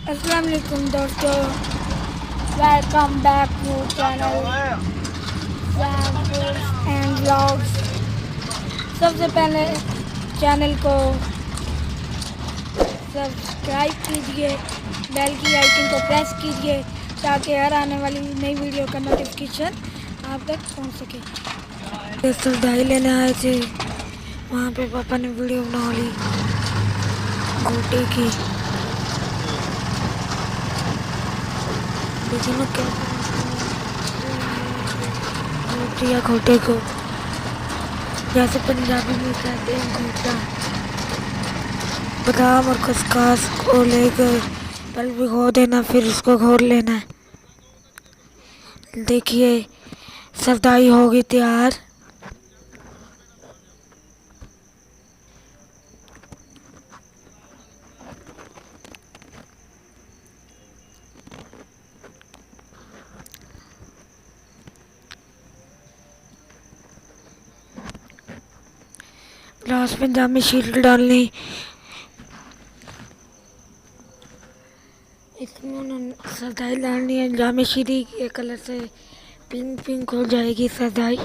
अस्सलाम वालेकुम दोस्तों, welcome back to channel Zain food and vlogs. सबसे पहले चैनल को सब्सक्राइब कीजिए, बेल की आइकन को प्रेस कीजिए ताकि हर आने वाली नई वीडियो का नोटिफिकेशन आप तक पहुंच सके। सरदाई लेने आए थे, वहाँ पे पापा ने वीडियो बना ली घोटे की। देखिए क्या घोटिया घोटे को जैसे पंजाबी में कहते हैं घोटा। बादाम और खसखस को लेकर पहले भिगो देना, फिर उसको घोल लेना है। देखिए सरदाई होगी तैयार। लास्ट पंजाब में शीट डालनी, इसमें उन्होंने सरदाई डालनी है। जामे शीरी के कलर से पिंक पिंक हो जाएगी सरदाई।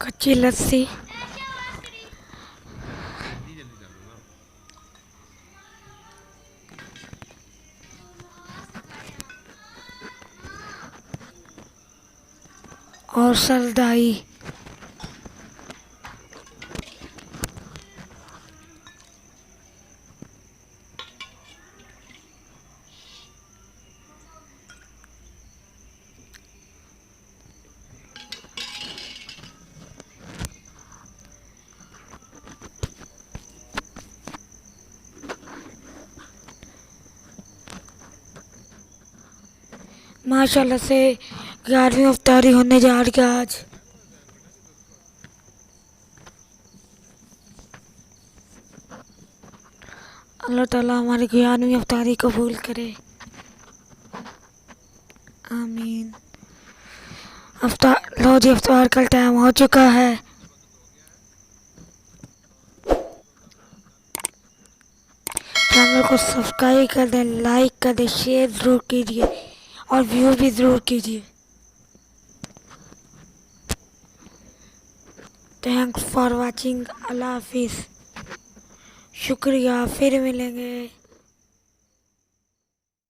कच्ची लस्सी, और सरदाई। माशाल्लाह से 11वीं इफ्तारी होने जा रही है आज। अल्लाह ताला हमारी 11वीं इफ्तारी कबूल करे, आमीन। लो जी, इफ्तार का टाइम हो चुका है। चैनल को सब्सक्राइब कर दें, लाइक कर दें, शेयर ज़रूर कीजिए और व्यू भी ज़रूर कीजिए। Thanks for watching. अल्लाह हाफिज़, शुक्रिया, फिर मिलेंगे।